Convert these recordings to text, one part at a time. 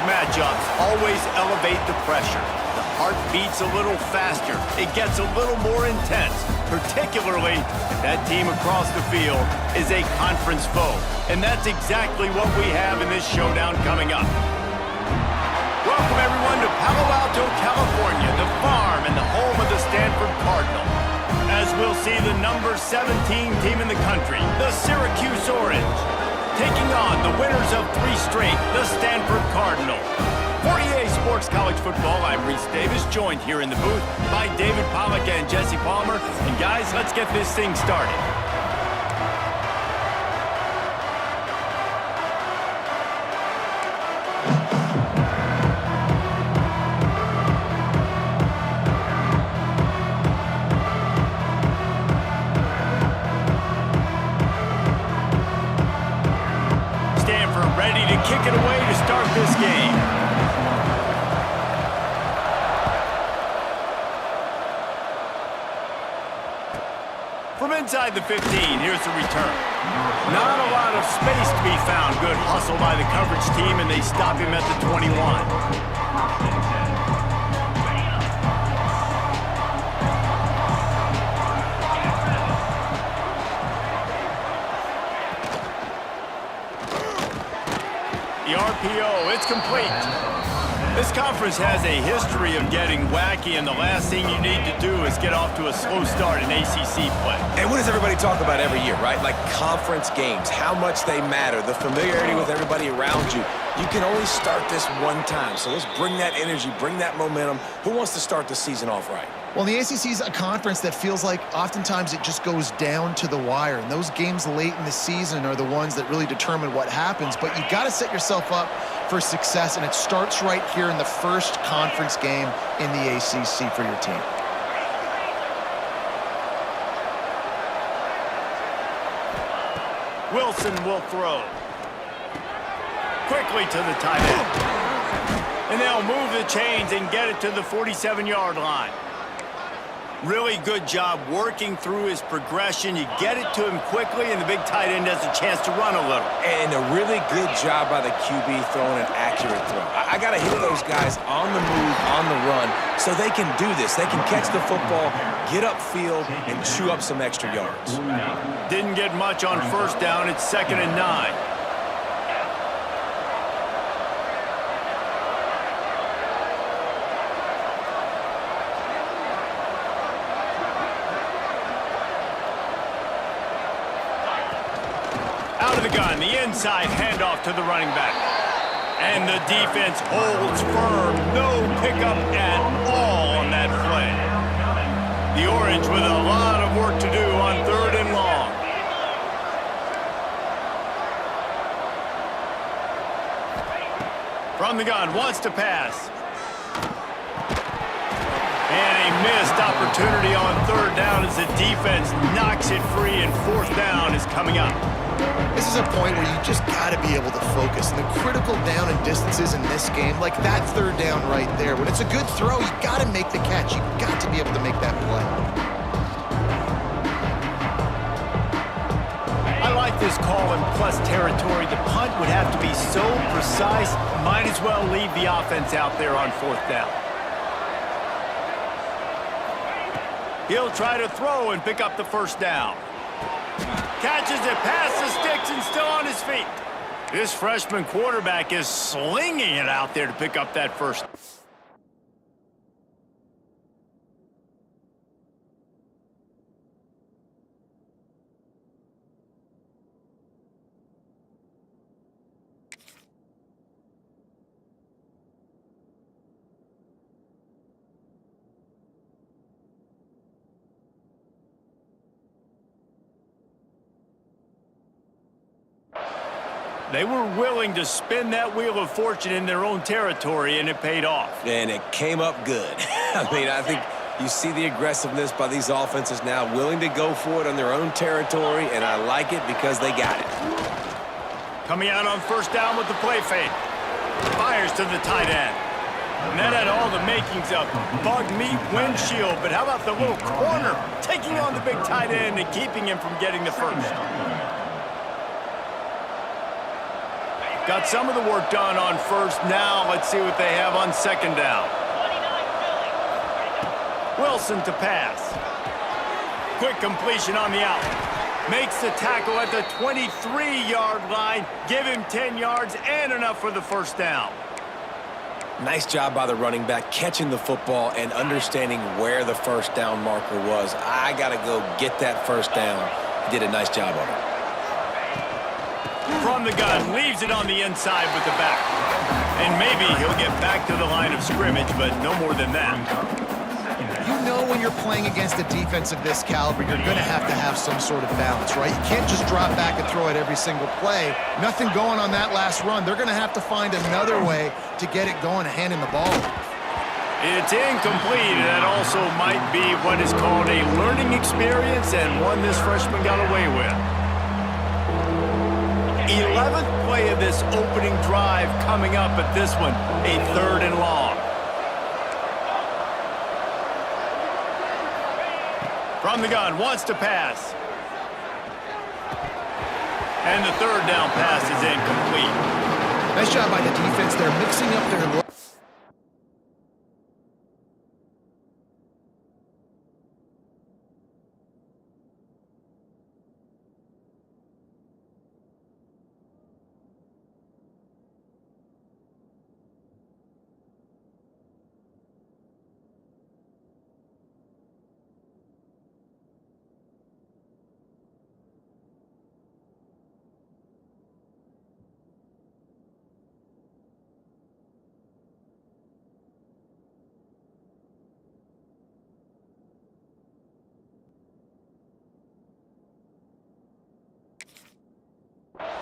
matchups always elevate the pressure. The heart beats a little faster. It gets a little more intense, particularly if that team across the field is a conference foe. And that's exactly what we have in this showdown coming up. Welcome, everyone, to Palo Alto, California, the farm and the home of the Stanford Cardinal. As we'll see the number 17 team in the country, the Syracuse Orange, taking on the winners of 3 straight, the Stanford Cardinal. For EA Sports College Football, I'm Reese Davis, joined here in the booth by David Pollack and Jesse Palmer. And guys, let's get this thing started. Ready to kick it away to start this game. From inside the 15, here's the return. Not a lot of space to be found. Good hustle by the coverage team, and they stop him at the 21. The RPO, it's complete. This conference has a history of getting wacky, and the last thing you need to do is get off to a slow start in ACC play. And what does everybody talk about every year, right? Like conference games, how much they matter, the familiarity with everybody around you. You can only start this one time, so let's bring that energy, bring that momentum. Who wants to start the season off right? Well, the ACC is a conference that feels like oftentimes it just goes down to the wire. And those games late in the season are the ones that really determine what happens. But you've got to set yourself up for success, and it starts right here in the first conference game in the ACC for your team. Wilson will throw. Quickly to the tight end. And they'll move the chains and get it to the 47-yard line. Really good job working through his progression. You get it to him quickly, and the big tight end has a chance to run a little. And a really good job by the QB throwing an accurate throw. I got to hit those guys on the move, on the run, so they can do this. They can catch the football, get upfield, and chew up some extra yards. Didn't get much on first down. It's 2nd and 9. Out of the gun, the inside handoff to the running back. And the defense holds firm. No pickup at all on that play. The Orange with a lot of work to do on 3rd and long. From the gun, wants to pass. And a missed opportunity on 3rd down as the defense knocks it free, and 4th down is coming up. This is a point where you just got to be able to focus. And the critical down and distances in this game, like that 3rd down right there, when it's a good throw, you got to make the catch. You got to be able to make that play. I like this call in plus territory. The punt would have to be so precise, might as well leave the offense out there on 4th down. He'll try to throw and pick up the 1st down. Catches it past the sticks and still on his feet. This freshman quarterback is slinging it out there to pick up that 1st. They were willing to spin that wheel of fortune in their own territory, and it paid off. And it came up good. I mean, I think you see the aggressiveness by these offenses now, willing to go for it on their own territory, and I like it because they got it. Coming out on 1st down with the play fake. Fires to the tight end. And that had all the makings of bug meat windshield, but how about the little corner taking on the big tight end and keeping him from getting the 1st? Got some of the work done on first. Now let's see what they have on second down. Wilson to pass. Quick completion on the out. Makes the tackle at the 23-yard line. Give him 10 yards and enough for the first down. Nice job by the running back, catching the football and understanding where the first down marker was. I got to go get that first down. He did a nice job on it. From the gun, leaves it on the inside with the back. And maybe he'll get back to the line of scrimmage, but no more than that. You know when you're playing against a defense of this caliber, you're going to have some sort of balance, right? You can't just drop back and throw it every single play. Nothing going on that last run. They're going to have to find another way to get it going and handing the ball. It's incomplete, and that also might be what is called a learning experience and one this freshman got away with. 11th play of this opening drive coming up at this one, a 3rd and long. From the gun, wants to pass. And the 3rd down pass is incomplete. Nice job by the defense. They're mixing up their look.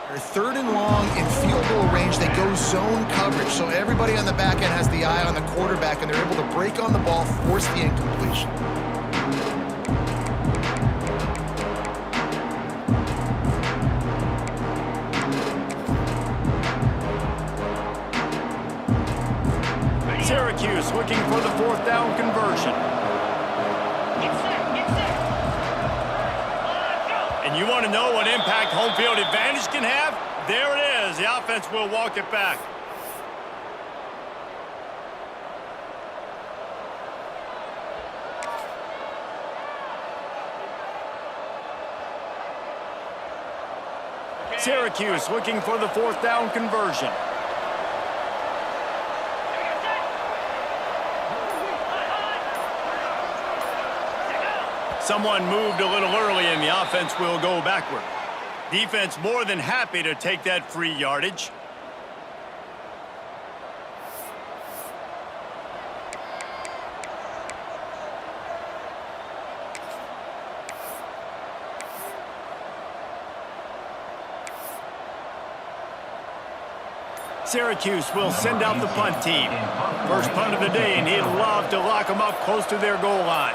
They're 3rd and long in field goal range. They go zone coverage, so everybody on the back end has the eye on the quarterback, and they're able to break on the ball, force the incompletion. Syracuse looking for the 4th down conversion. And you want to know what impact home field advantage can have? There it is. The offense will walk it back. Syracuse looking for the 4th down conversion. Someone moved a little early, and the offense will go backward. Defense more than happy to take that free yardage. Syracuse will send out the punt team. First punt of the day, and he'd love to lock them up close to their goal line.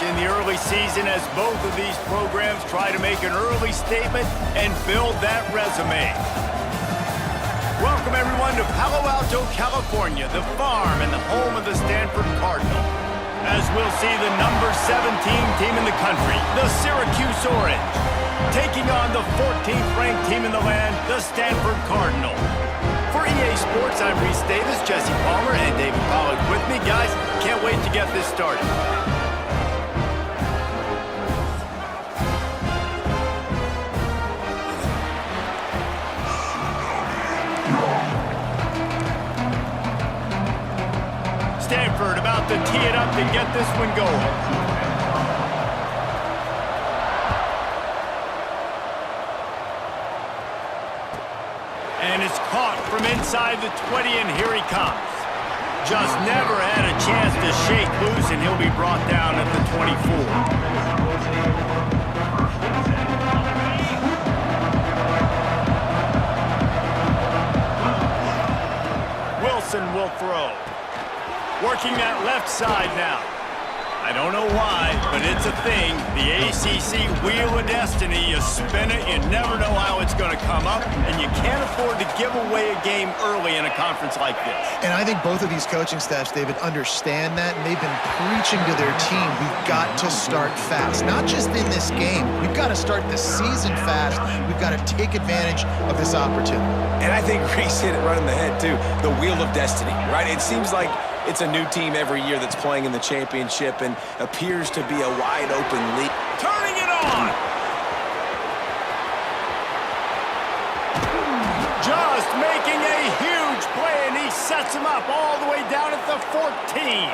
in the early season as both of these programs try to make an early statement and build that resume. Welcome, everyone, to Palo Alto, California, the farm and the home of the Stanford Cardinal. As we'll see the number 17 team in the country, the Syracuse Orange, taking on the 14th ranked team in the land, the Stanford Cardinal. For EA Sports, I'm Reese Davis, Jesse Palmer, and David Pollack with me. Guys, can't wait to get this started. Stanford about to tee it up to get this one going. And it's caught from inside the 20, and here he comes. Just never had a chance to shake loose, and he'll be brought down at the 24. Wilson will throw. Working that left side now. I don't know why, but it's a thing. The ACC Wheel of Destiny, you spin it, you never know how it's going to come up, and you can't afford to give away a game early in a conference like this. And I think both of these coaching staffs, David, understand that, and they've been preaching to their team, we've got to start fast. Not just in this game. We've got to start the season fast. We've got to take advantage of this opportunity. And I think Reese hit it right in the head, too. The Wheel of Destiny, right? It seems like it's a new team every year that's playing in the championship and appears to be a wide-open league. Turning it on! Just making a huge play, and he sets him up all the way down at the 14.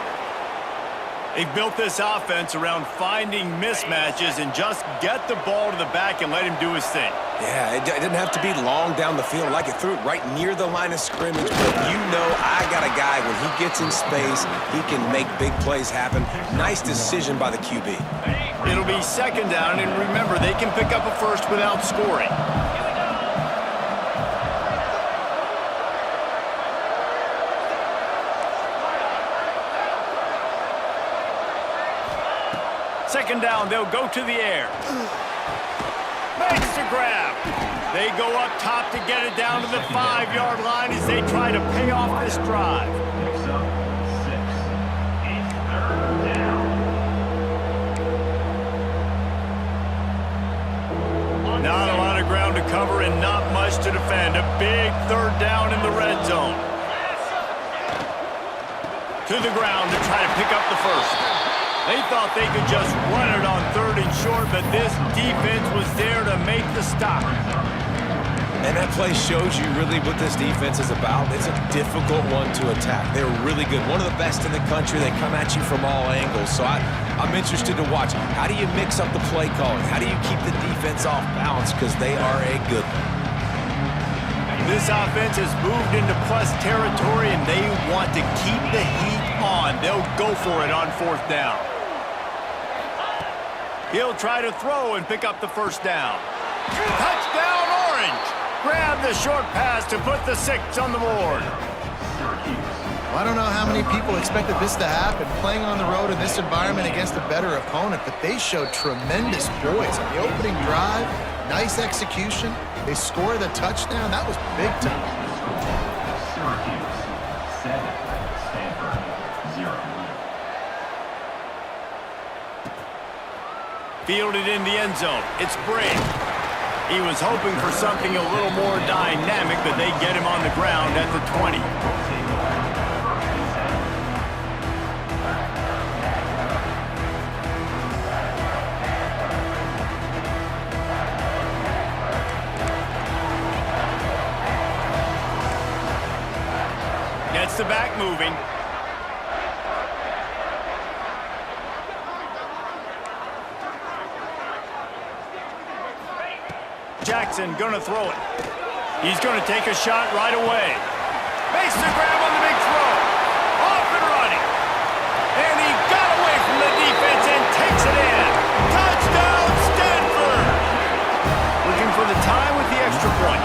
They've built this offense around finding mismatches and just get the ball to the back and let him do his thing. Yeah, it didn't have to be long down the field. Like it threw it right near the line of scrimmage. But you know I got a guy, when he gets in space, he can make big plays happen. Nice decision by the QB. It'll be second down, and remember, they can pick up a first without scoring. Second down, they'll go to the air. Makes the grab. They go up top to get it down to the 5-yard line as they try to pay off this drive. Not a lot of ground to cover and not much to defend. A big third down in the red zone. To the ground to try to pick up the first. They thought they could just run it on third and short, but this defense was there to make the stop. And that play shows you really what this defense is about. It's a difficult one to attack. They're really good. One of the best in the country. They come at you from all angles. So I'm interested to watch. How do you mix up the play calling? How do you keep the defense off balance? Because they are a good one. This offense has moved into plus territory, and they want to keep the heat on. They'll go for it on fourth down. He'll try to throw and pick up the first down. Touchdown, Orange! Grab the short pass to put the 6 on the board. Well, I don't know how many people expected this to happen, playing on the road in this environment against a better opponent, but they showed tremendous poise on the opening drive. Nice execution. They score the touchdown. That was big time. Syracuse 7, Stanford 0. Fielded in the end zone. It's Brady. He was hoping for something a little more dynamic, but they get him on the ground at the 20. Gets the back moving. Jackson gonna throw it. He's gonna take a shot right away. Makes the grab on the big throw. Off and running. And he got away from the defense and takes it in. Touchdown, Stanford! Looking for the tie with the extra point.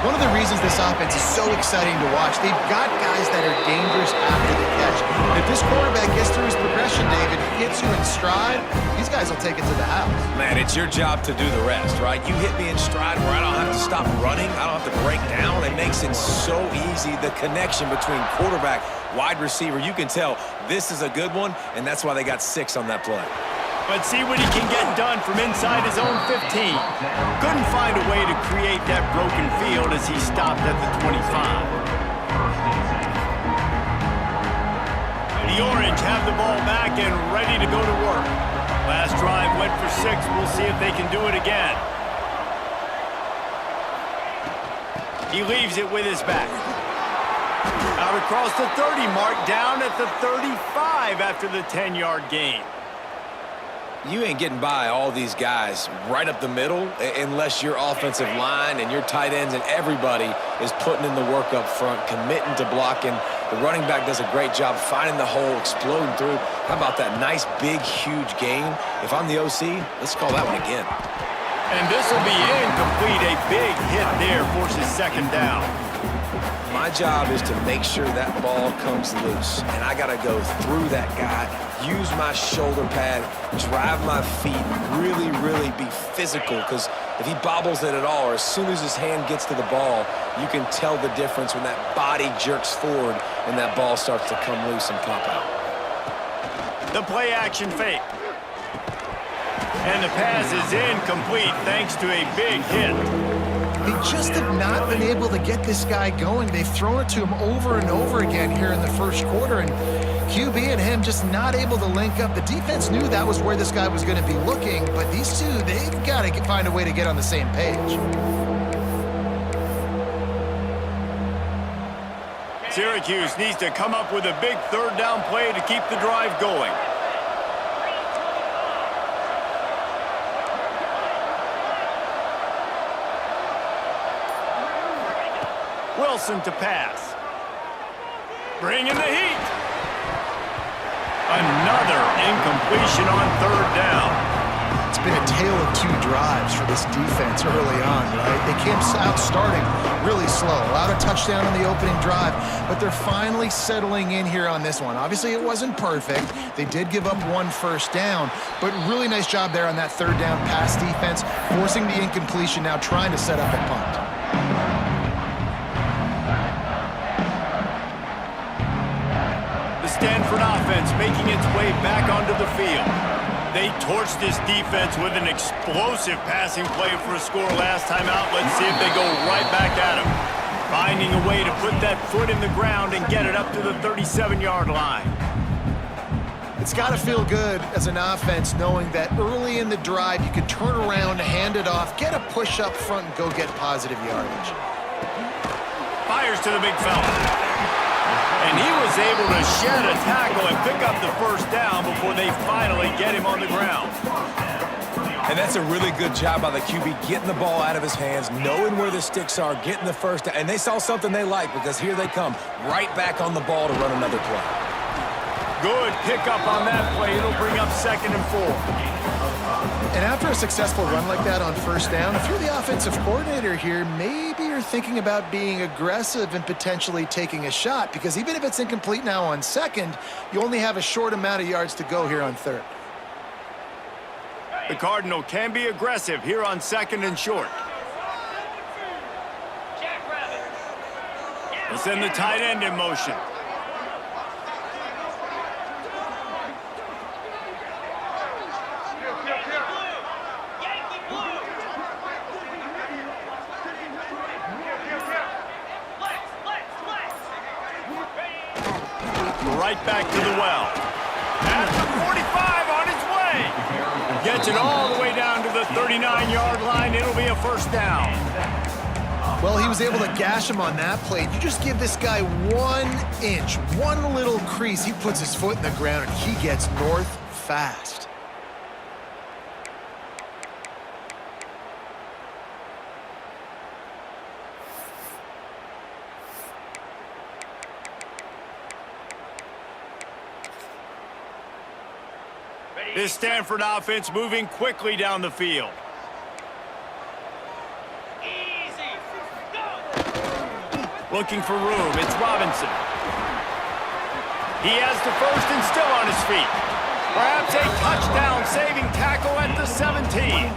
One of the reasons this offense is so exciting to watch, they've got guys that are dangerous after the catch. And if this quarterback gets through his progression, David, gets you in stride, these guys will take it to the house. Man, it's your job to do the rest, right? You hit me in stride where I don't have to stop running. I don't have to break down. It makes it so easy. The connection between quarterback, wide receiver, you can tell this is a good one, and that's why they got 6 on that play. Let's see what he can get done from inside his own 15. Couldn't find a way to create that broken field as he stopped at the 25. The Orange have the ball back and ready to go to work. Last drive went for 6. We'll see if they can do it again. He leaves it with his back. Out across the 30 mark, down at the 35 after the 10-yard gain. You ain't getting by all these guys right up the middle unless your offensive line and your tight ends and everybody is putting in the work up front, committing to blocking. The running back does a great job finding the hole, exploding through. How about that nice, big, huge gain? If I'm the OC, let's call that one again. And this will be incomplete. A big hit there forces second down. My job is to make sure that ball comes loose, and I got to go through that guy, use my shoulder pad, drive my feet, really, really be physical, because if he bobbles it at all, or as soon as his hand gets to the ball, you can tell the difference when that body jerks forward and that ball starts to come loose and pop out. The play action fake. And the pass is incomplete thanks to a big hit. They just have not been able to get this guy going. They've thrown it to him over and over again here in the first quarter, and QB and him just not able to link up. The defense knew that was where this guy was going to be looking, but these two, they've got to find a way to get on the same page. Syracuse needs to come up with a big third down play to keep the drive going. Wilson to pass. Bringing the heat. Another incompletion on third down. It's been a tale of 2 drives for this defense early on, right? They came out starting really slow. Allowed a touchdown on the opening drive, but they're finally settling in here on this one. Obviously, it wasn't perfect. They did give up 1 first down, but really nice job there on that third down pass defense, forcing the incompletion, now trying to set up a punt. Stanford offense making its way back onto the field. They torched this defense with an explosive passing play for a score last time out. Let's see if they go right back at him. Finding a way to put that foot in the ground and get it up to the 37-yard line. It's got to feel good as an offense knowing that early in the drive you can turn around, hand it off, get a push up front, and go get positive yardage. Fires to the big fella. And he was able to shed a tackle and pick up the first down before they finally get him on the ground. And that's a really good job by the QB, getting the ball out of his hands, knowing where the sticks are, getting the first down. And they saw something they like, because here they come, right back on the ball to run another play. Good pickup on that play. It'll bring up 2nd and 4. And after a successful run like that on first down, if you're the offensive coordinator here, maybe you're thinking about being aggressive and potentially taking a shot, because even if it's incomplete now on 2nd, you only have a short amount of yards to go here on 3rd. The Cardinal can be aggressive here on 2nd and short. We'll send the tight end in motion. Right back to the well. At the 45 on his way. Gets it all the way down to the 39-yard line. It'll be a first down. Well, he was able to gash him on that play. You just give this guy 1 inch, one little crease. He puts his foot in the ground, and he gets north fast. This Stanford offense moving quickly down the field. Looking for room. It's Robinson. He has the first and still on his feet. Perhaps a touchdown-saving tackle at the 17.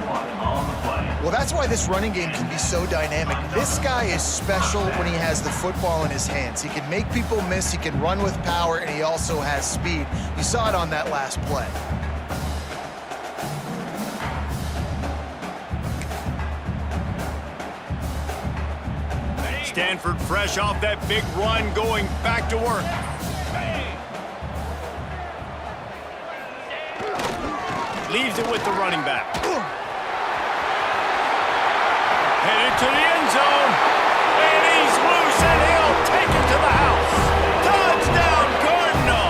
Well, that's why this running game can be so dynamic. This guy is special when he has the football in his hands. He can make people miss, he can run with power, and he also has speed. You saw it on that last play. Stanford fresh off that big run, going back to work. Leaves it with the running back. Headed to the end zone. And he's loose, and he'll take it to the house. Touchdown, Cardinal!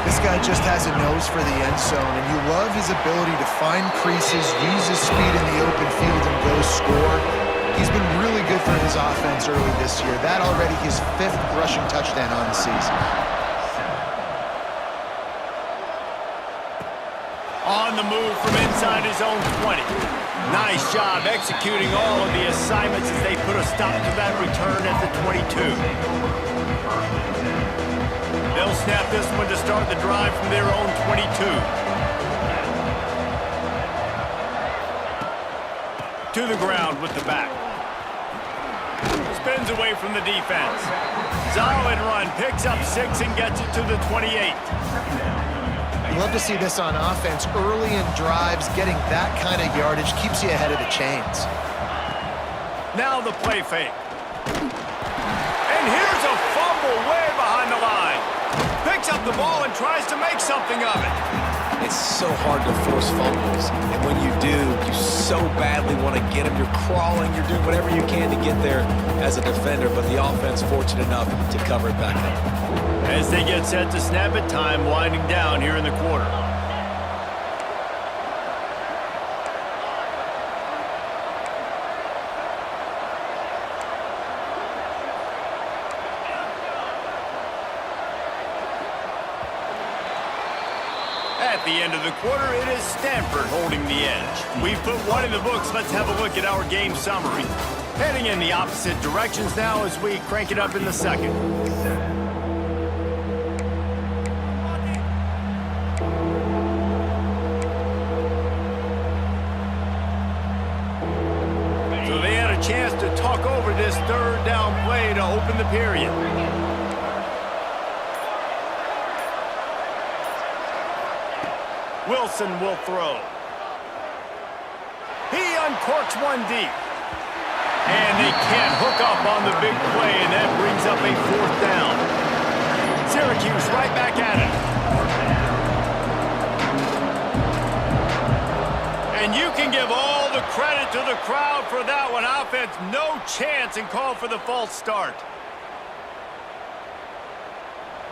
This guy just has a nose for the end zone, and you love his ability to find creases, use his speed in the open field, and go score. He's been really good for his offense early this year. That already his 5th rushing touchdown on the season. On the move from inside his own 20. Nice job executing all of the assignments as they put a stop to that return at the 22. They'll snap this one to start the drive from their own 22. To the ground with the back. Spins away from the defense. Solid run, picks up 6 and gets it to the 28. You love to see this on offense. Early in drives, getting that kind of yardage keeps you ahead of the chains. Now the play fake. And here's a fumble way behind the line. Picks up the ball and tries to make something of it. It's so hard to force fumbles, and when you do, you so badly want to get them. You're crawling, you're doing whatever you can to get there as a defender, but the offense fortunate enough to cover it back up. As they get set to snap it, time winding down here in the quarter. At the end of the quarter, it is Stanford holding the edge. We've put one in the books. Let's have a look at our game summary. Heading in the opposite directions now as we crank it up in the second. So they had a chance to talk over this 3rd down play to open the period. Wilson will throw. He uncorks one deep. And they can't hook up on the big play, and that brings up a 4th down. Syracuse right back at it. And you can give all the credit to the crowd for that one. Offense, no chance, and call for the false start.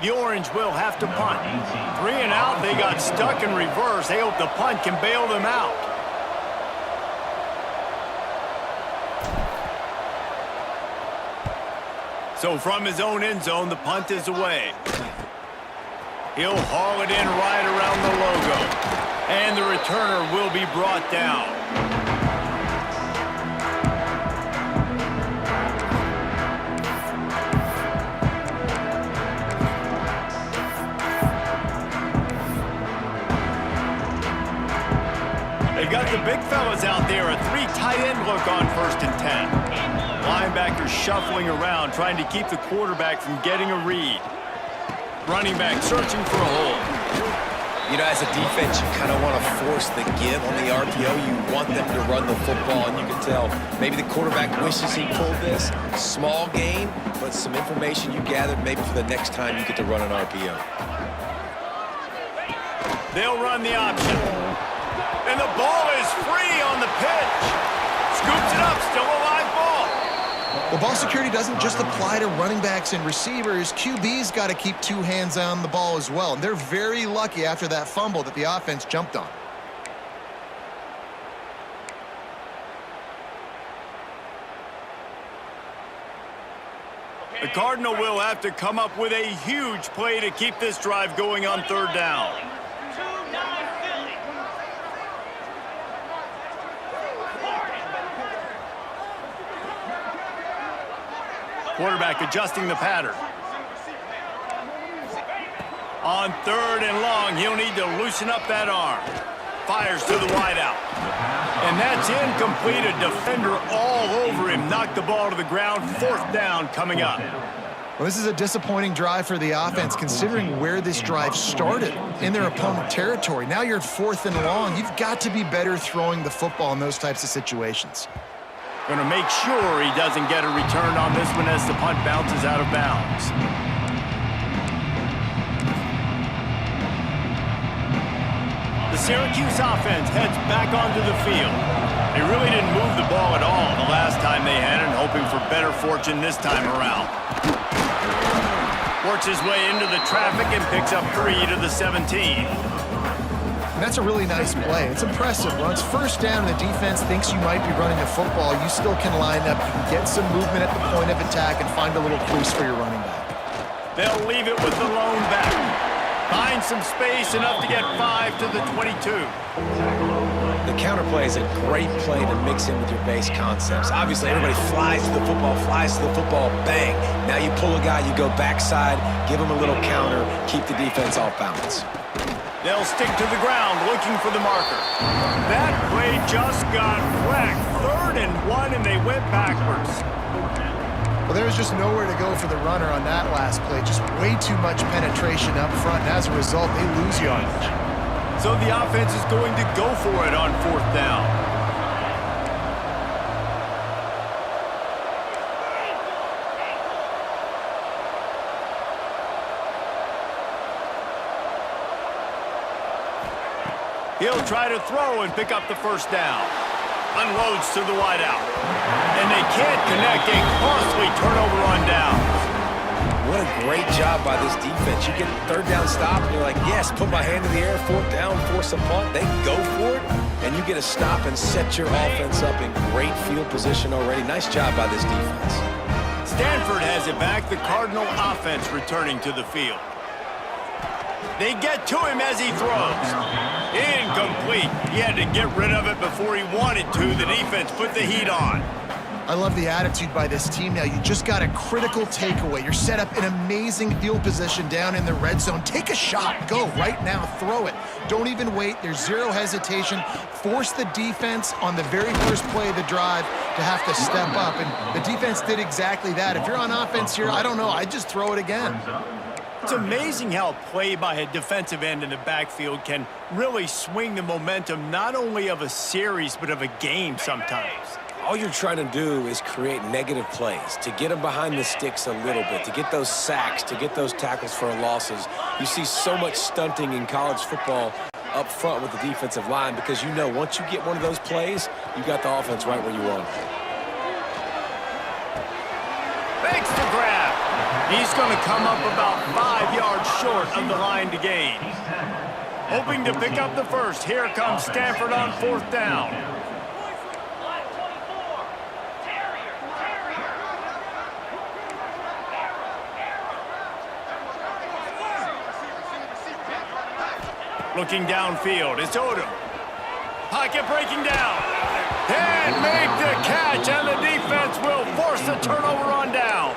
The Orange will have to punt. 3 and out, they got stuck in reverse. They hope the punt can bail them out. So from his own end zone, the punt is away. He'll haul it in right around the logo. And the returner will be brought down. They've got the big fellas out there, a 3 tight end look on 1st and 10. Linebackers shuffling around, trying to keep the quarterback from getting a read. Running back searching for a hole. You know, as a defense, you kind of want to force the give on the RPO. You want them to run the football, and you can tell maybe the quarterback wishes he pulled this. Small gain, but some information you gathered maybe for the next time you get to run an RPO. They'll run the option. And the ball is free on the pitch. Scoops it up, still a live ball. Well, ball security doesn't just apply to running backs and receivers. QB's got to keep 2 hands on the ball as well. And they're very lucky after that fumble that the offense jumped on. The Cardinal will have to come up with a huge play to keep this drive going on 3rd down. Quarterback adjusting the pattern. On 3rd and long, he'll need to loosen up that arm. Fires to the wideout. And that's incomplete. A defender all over him. Knocked the ball to the ground. 4th down coming up. Well, this is a disappointing drive for the offense, considering where this drive started, in their opponent territory. Now you're at 4th and long. You've got to be better throwing the football in those types of situations. Going to make sure he doesn't get a return on this one as the punt bounces out of bounds. The Syracuse offense heads back onto the field. They really didn't move the ball at all the last time they had it, hoping for better fortune this time around. Works his way into the traffic and picks up 3 to the 17. And that's a really nice play. It's impressive. When it's 1st down and the defense thinks you might be running the football, you still can line up. You can get some movement at the point of attack and find a little crease for your running back. They'll leave it with the lone back. Find some space, enough to get 5 to the 22. The counter play is a great play to mix in with your base concepts. Obviously, everybody flies to the football, bang. Now you pull a guy, you go backside, give him a little counter, keep the defense off balance. They'll stick to the ground, looking for the marker. That play just got wrecked. 3rd and 1, and they went backwards. Well, there was just nowhere to go for the runner on that last play. Just way too much penetration up front, and as a result, they lose yardage. So the offense is going to go for it on 4th down. He'll try to throw and pick up the 1st down. Unloads to the wideout. And they can't connect. A costly turnover on downs. What a great job by this defense. You get the 3rd down stop, and you're like, yes, put my hand in the air, 4th down, force a punt. They go for it, and you get a stop and set your offense up in great field position already. Nice job by this defense. Stanford has it back. The Cardinal offense returning to the field. They get to him as he throws. Incomplete. He had to get rid of it before he wanted to. The defense put the heat on. I love the attitude by this team now. You just got a critical takeaway. You're set up in amazing field position down in the red zone. Take a shot. Go right now. Throw it. Don't even wait. There's zero hesitation. Force the defense on the very first play of the drive to have to step up. And the defense did exactly that. If you're on offense here, I don't know. I'd just throw it again. It's amazing how play by a defensive end in the backfield can really swing the momentum not only of a series but of a game sometimes. All you're trying to do is create negative plays, to get them behind the sticks a little bit, to get those sacks, to get those tackles for losses. You see so much stunting in college football up front with the defensive line because you know once you get one of those plays, you got the offense right where you want it. Fakes the grab. He's going to come up about 5 yards short of the line to gain. Hoping to pick up the 1st. Here comes Stanford on 4th down. Looking downfield, it's Odom. Pocket breaking down. And make the catch, and the defense will force the turnover on downs.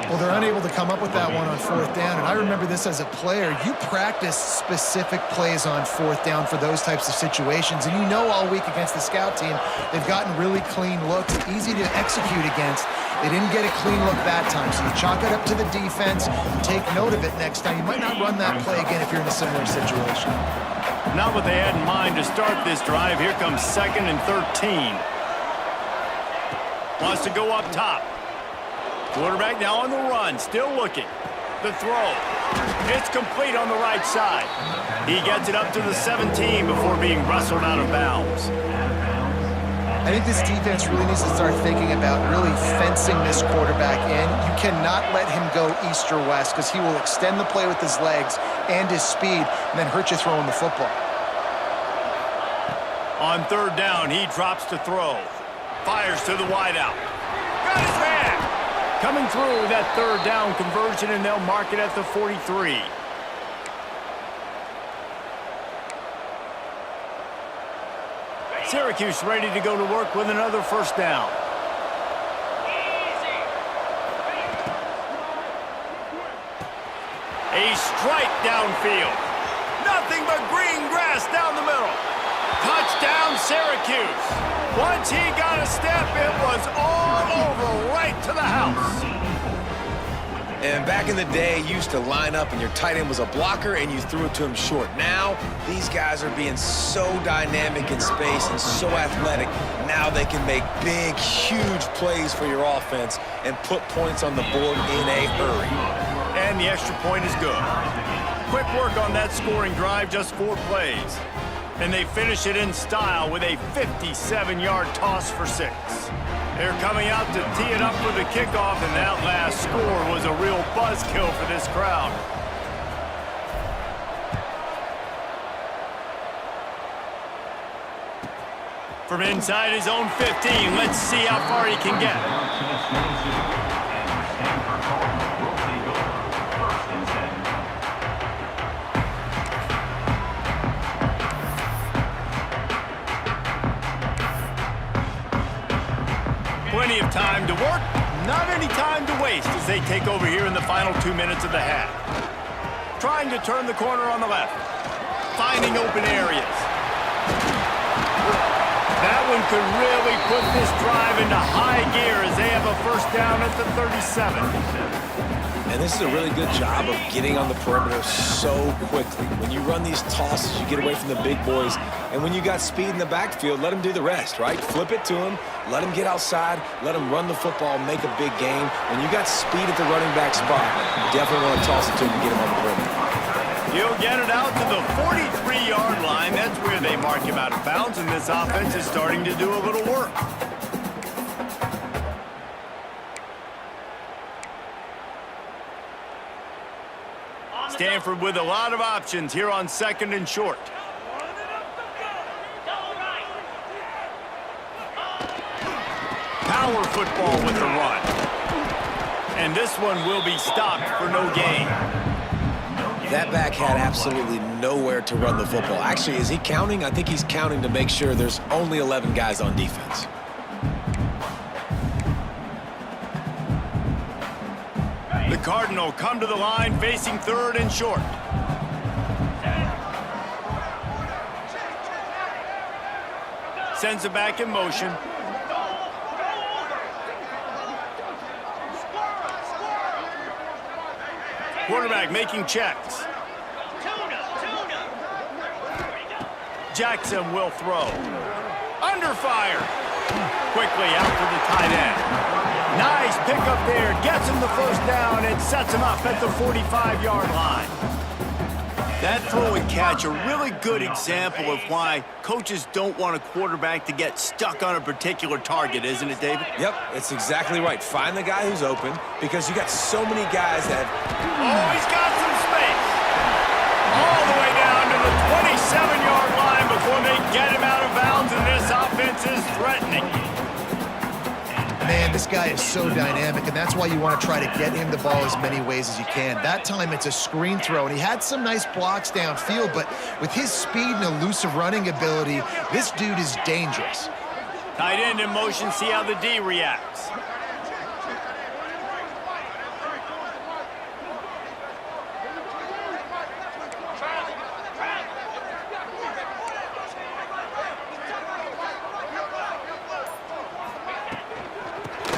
Well, they're unable to come up with that one on 4th down, and I remember this as a player. You practice specific plays on 4th down for those types of situations, and you know all week against the scout team, they've gotten really clean looks, easy to execute against. They didn't get a clean look that time, so you chalk it up to the defense. Take note of it next time. You might not run that play again if you're in a similar situation. Not what they had in mind to start this drive. Here comes 2nd and 13. Wants to go up top. Quarterback now on the run, still looking. The throw. It's complete on the right side. He gets it up to the 17 before being wrestled out of bounds. I think this defense really needs to start thinking about really fencing this quarterback in. You cannot let him go east or west because he will extend the play with his legs and his speed and then hurt you throwing the football. On 3rd down, he drops to throw. Fires to the wideout. Got his man! Coming through that 3rd down conversion, and they'll mark it at the 43. Syracuse ready to go to work with another 1st down. A A strike downfield. Nothing but green grass down the middle. Touchdown, Syracuse. Once he got a step, it was all over right to the house. And back in the day, you used to line up and your tight end was a blocker and you threw it to him short. Now, these guys are being so dynamic in space and so athletic. Now they can make big, huge plays for your offense and put points on the board in a hurry. And the extra point is good. Quick work on that scoring drive, just 4 plays. And they finish it in style with a 57-yard toss for 6. They're coming out to tee it up for the kickoff, and that last score was a real buzzkill for this crowd. From inside his own 15, let's see how far he can get. Plenty of time to work, not any time to waste as they take over here in the final 2 minutes of the half. Trying to turn the corner on the left. Finding open areas. That one could really put this drive into high gear as they have a first down at the 37. And this is a really good job of getting on the perimeter so quickly. When you run these tosses, you get away from the big boys. And when you got speed in the backfield, let them do the rest, right? Flip it to them, let them get outside, let them run the football, make a big game. When you got speed at the running back spot, you definitely want to toss it to them and get him on the perimeter. He'll get it out to the 43-yard line. That's where they mark him out of bounds, and this offense is starting to do a little work. Stanford with a lot of options here on 2nd and short. Power football with the run. And this one will be stopped for no gain. That back had absolutely nowhere to run the football. Actually, is he counting? I think he's counting to make sure there's only 11 guys on defense. The Cardinal come to the line facing 3rd and short. Sends it back in motion. Quarterback making checks. Jackson will throw. Under fire. Quickly out to the tight end. Nice pickup there. Gets him the first down and sets him up at the 45-yard line. That throw and catch, a really good example of why coaches don't want a quarterback to get stuck on a particular target, isn't it, David? Yep, it's exactly right. Find the guy who's open because you got so many guys that Oh, he's got some space. All the way down to the 27-yard line before they get him out of bounds, and this offense is threatening. Man, this guy is so dynamic, and that's why you want to try to get him the ball as many ways as you can. That time, it's a screen throw, and he had some nice blocks downfield, but with his speed and elusive running ability, this dude is dangerous. Tight end in motion, see how the D reacts.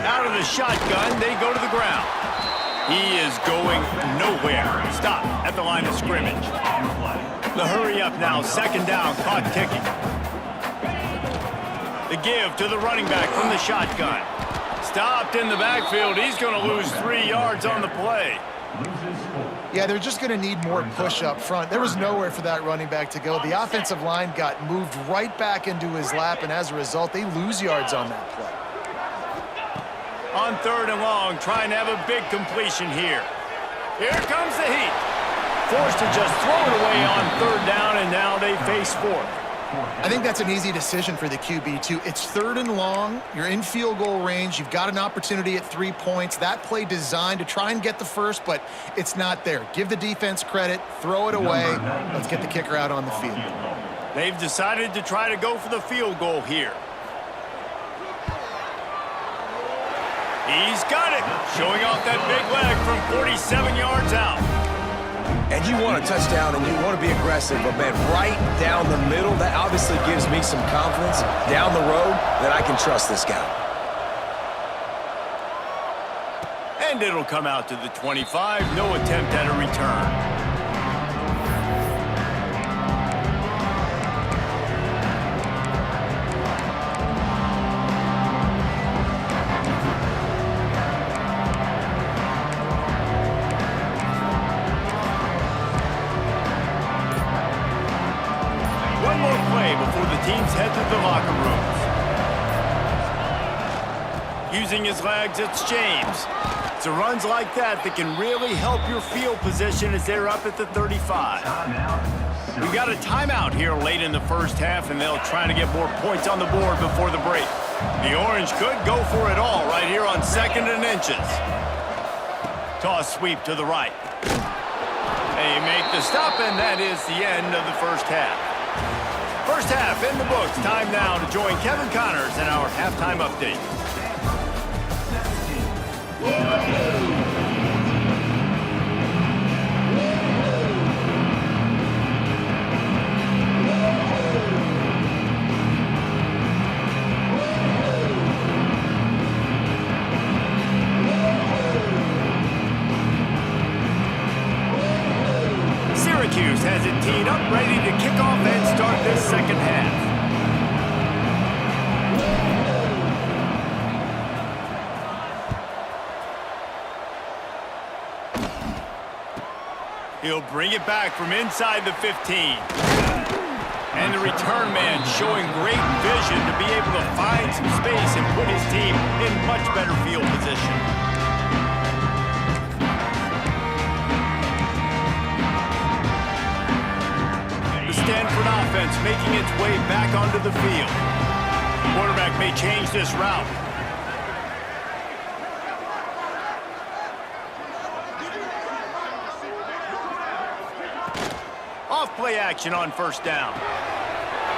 Out of the shotgun, they go to the ground. He is going nowhere. Stop at the line of scrimmage. The hurry up now, 2nd down, clock ticking. The give to the running back from the shotgun. Stopped in the backfield. He's going to lose 3 yards on the play. Yeah, they're just going to need more push up front. There was nowhere for that running back to go. The offensive line got moved right back into his lap, and as a result, they lose yards on that play. On 3rd and long, trying to have a big completion here. Here comes the heat. Forced to just throw it away on 3rd down, and now they face 4th. I think that's an easy decision for the QB, too. It's 3rd and long. You're in field goal range. You've got an opportunity at 3 points. That play designed to try and get the first, but it's not there. Give the defense credit. Throw it away. Let's get the kicker out on the field. They've decided to try to go for the field goal here. He's got it. Showing off that big leg from 47 yards out. And you want a touchdown and you want to be aggressive, but man, right down the middle, that obviously gives me some confidence down the road that I can trust this guy. And it'll come out to the 25. No attempt at a return. One more play before the teams head to the locker rooms. Using his legs, it's James. It's runs like that that can really help your field position as they're up at the 35. We've got a timeout here late in the first half, and they'll try to get more points on the board before the break. The Orange could go for it all right here on 2nd and inches. Toss sweep to the right. They make the stop, and that is the end of the first half. First half in the books. Time now to join Kevin Connors in our halftime update. Syracuse has it teed up, ready to kick off and start this second half. He'll bring it back from inside the 15. And the return man showing great vision to be able to find some space and put his team in much better field position. The Stanford offense making its way back onto the field. Quarterback may change this route. Off-play action on first down.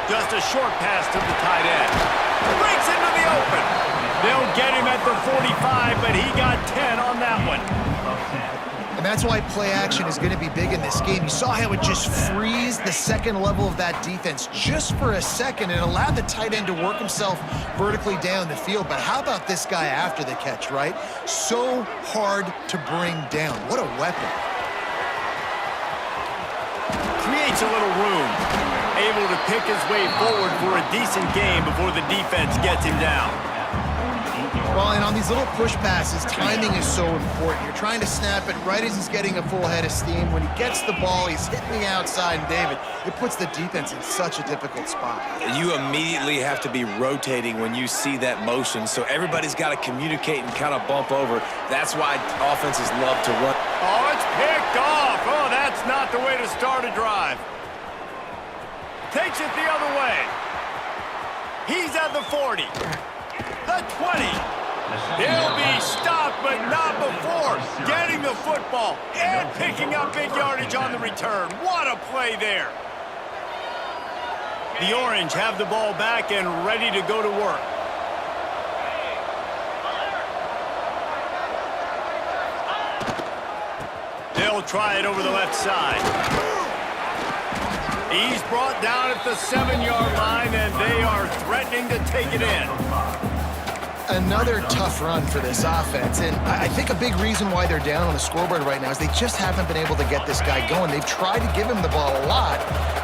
Just a short pass to the tight end. Breaks into the open. They'll get him at the 45, but he got 10 on that one. And that's why play action is going to be big in this game. You saw how it just frees the second level of that defense just for a second and allowed the tight end to work himself vertically down the field. But how about this guy after the catch, right? So hard to bring down. What a weapon. Creates a little room. Able to pick his way forward for a decent game before the defense gets him down. Well, and on these little push passes, timing is so important. You're trying to snap it right as he's getting a full head of steam. When he gets the ball, he's hitting the outside, and David, it puts the defense in such a difficult spot. You immediately have to be rotating when you see that motion, so everybody's got to communicate and kind of bump over. That's why offenses love to run. Oh, it's picked off. Oh, that's not the way to start a drive. Takes it the other way. He's at the 40. The 20. He'll be stopped, but not before getting the football and picking up big yardage on the return. What a play there. The Orange have the ball back and ready to go to work. They'll try it over the left side. He's brought down at the 7-yard line, and they are threatening to take it in. Another tough run for this offense, and I think a big reason why they're down on the scoreboard right now is they just haven't been able to get this guy going. They've tried to give him the ball a lot.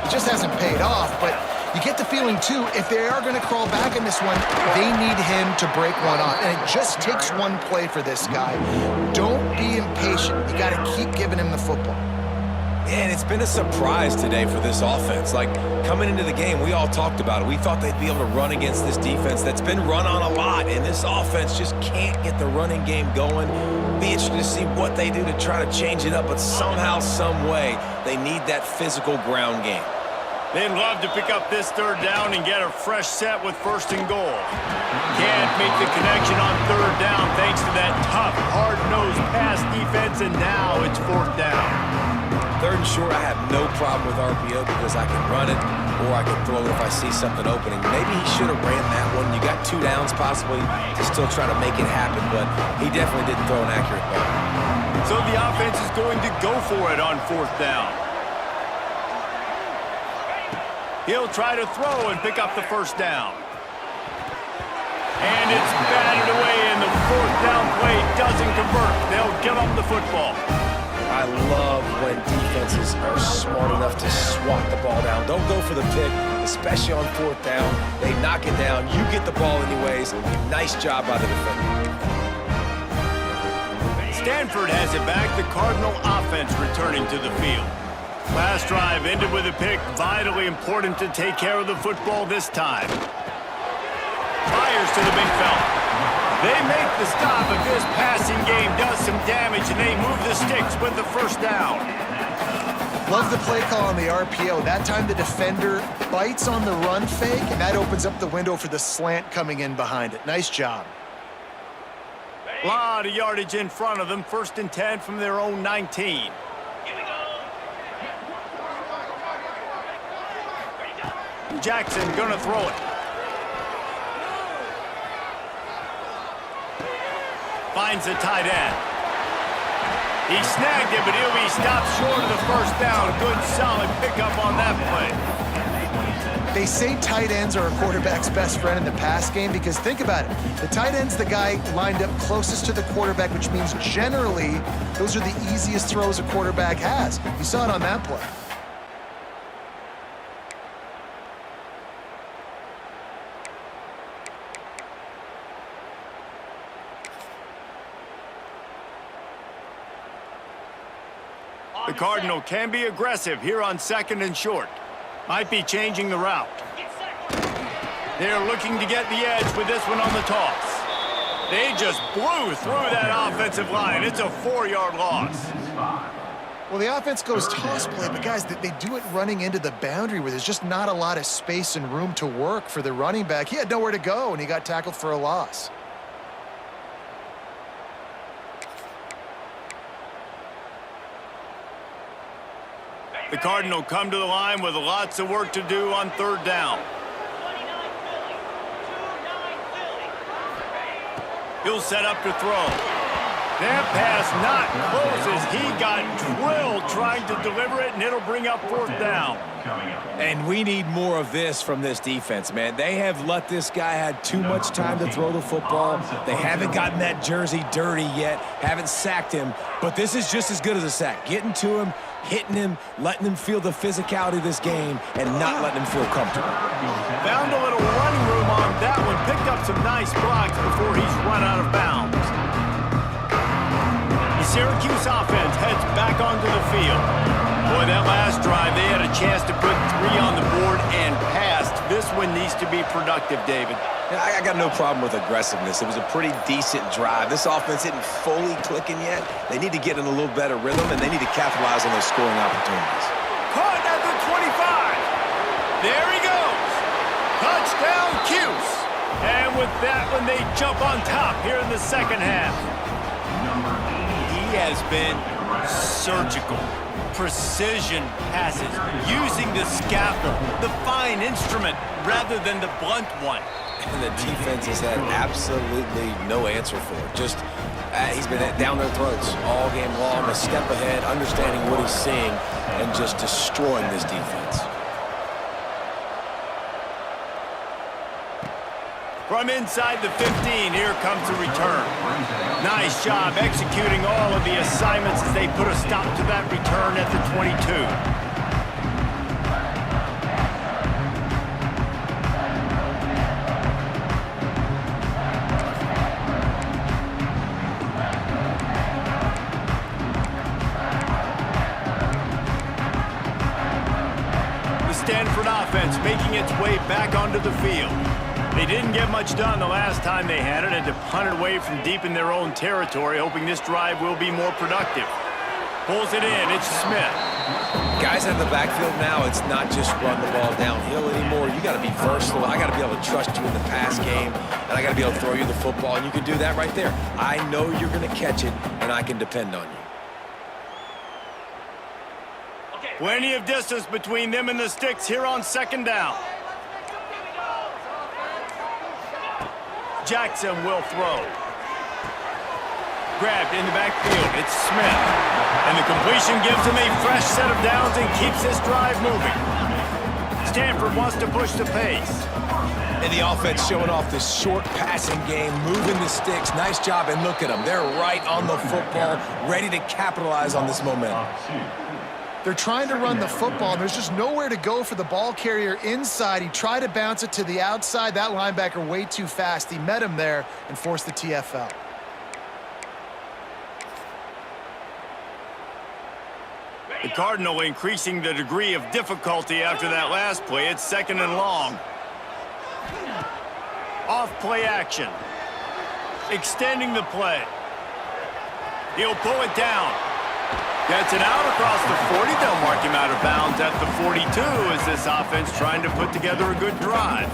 It just hasn't paid off, but you get the feeling, too, if they are going to crawl back in this one, they need him to break one off, and it just takes one play for this guy. Don't be impatient. You got to keep giving him the football. And it's been a surprise today for this offense. Like, coming into the game, we all talked about it. We thought they'd be able to run against this defense that's been run on a lot, and this offense just can't get the running game going. Be interested to see what they do to try to change it up, but somehow, some way, they need that physical ground game. They'd love to pick up this third down and get a fresh set with 1st and goal. Can't make the connection on 3rd down thanks to that tough, hard-nosed pass defense, and now it's 4th down. 3rd and short, I have no problem with RPO because I can run it or I can throw it if I see something opening. Maybe he should have ran that one. You got 2 downs possibly to still try to make it happen, but he definitely didn't throw an accurate ball. So the offense is going to go for it on 4th down. He'll try to throw and pick up the 1st down. And it's batted away, and the 4th down play doesn't convert. They'll give up the football. I love when defenses are smart enough to swat the ball down. Don't go for the pick, especially on 4th down. They knock it down. You get the ball anyways. Nice job by the defender. Stanford has it back. The Cardinal offense returning to the field. Last drive ended with a pick. Vitally important to take care of the football this time. Fires to the big fella. They make the stop, but this passing game does some damage, and they move the sticks with the 1st down. Love the play call on the RPO. That time the defender bites on the run fake, and that opens up the window for the slant coming in behind it. Nice job. A lot of yardage in front of them. 1st and 10 from their own 19. Jackson gonna throw it. Finds the tight end. He snagged it, but he'll be stopped short of the 1st down. Good, solid pickup on that play. They say tight ends are a quarterback's best friend in the pass game because think about it. The tight end's the guy lined up closest to the quarterback, which means generally those are the easiest throws a quarterback has. You saw it on that play. The Cardinal can be aggressive here on 2nd and short. Might be changing the route. They're looking to get the edge with this one on the toss. They just blew through that offensive line. It's a 4-yard loss. Well, the offense goes toss play, but guys, they do it running into the boundary where there's just not a lot of space and room to work for the running back. He had nowhere to go, and he got tackled for a loss. The Cardinal come to the line with lots of work to do on 3rd down. He'll set up to throw. That pass not close as he got drilled trying to deliver it, and it'll bring up 4th down. And we need more of this from this defense, man. They have let this guy have too much time to throw the football. They haven't gotten that jersey dirty yet, haven't sacked him, but this is just as good as a sack. Getting to him, hitting him, letting him feel the physicality of this game, and not letting him feel comfortable. Found a little running room on that one. Picked up some nice blocks before he's run out of bounds. The Syracuse offense heads back onto the field. Boy, that last drive, they had a chance to put 3 on the board and passed. This one needs to be productive, David. Yeah, I got no problem with aggressiveness. It was a pretty decent drive. This offense isn't fully clicking yet. They need to get in a little better rhythm, and they need to capitalize on those scoring opportunities. Caught at the 25. There he goes. Touchdown, Cuse. And with that one, they jump on top here in the 2nd half. He has been surgical. Precision passes, using the scaffold, the fine instrument, rather than the blunt one. And the defense has had absolutely no answer for it. Just, he's been down their throats all game long, a step ahead, understanding what he's seeing, and just destroying this defense. From inside the 15, here comes the return. Nice job executing all of the assignments as they put a stop to that return at the 22. The Stanford offense making its way back onto the field. They didn't get much done the last time they had it, and to punt it away from deep in their own territory, hoping this drive will be more productive. Pulls it in, it's Smith. Guys in the backfield now, it's not just run the ball downhill anymore. You got to be versatile. I got to be able to trust you in the pass game, and I got to be able to throw you the football, and you can do that right there. I know you're going to catch it, and I can depend on you. Plenty of distance between them and the sticks here on 2nd down. Jackson will throw. Grabbed in the backfield. It's Smith. And the completion gives him a fresh set of downs and keeps this drive moving. Stanford wants to push the pace. And the offense showing off this short passing game, moving the sticks. Nice job, and look at them. They're right on the football, ready to capitalize on this momentum. They're trying to run the football, and there's just nowhere to go for the ball carrier inside. He tried to bounce it to the outside. That linebacker way too fast. He met him there and forced the TFL. The Cardinal increasing the degree of difficulty after that last play. It's 2nd and long. Off play action. Extending the play. He'll pull it down. Gets it out across the 40. They'll mark him out of bounds at the 42 as this offense trying to put together a good drive.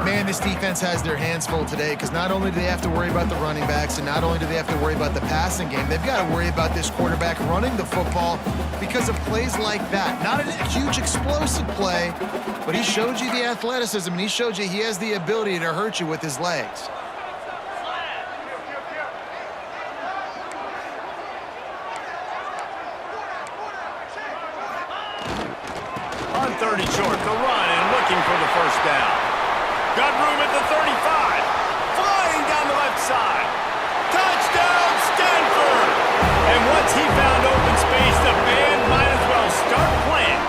Man, this defense has their hands full today because not only do they have to worry about the running backs and not only do they have to worry about the passing game, they've got to worry about this quarterback running the football because of plays like that. Not a huge explosive play, but he showed you the athleticism and he showed you he has the ability to hurt you with his legs. On 30 short, the run and looking for the first down. Got room at the 35. Flying down the left side. Touchdown, Stanford! And once he found open space, the band might as well start playing.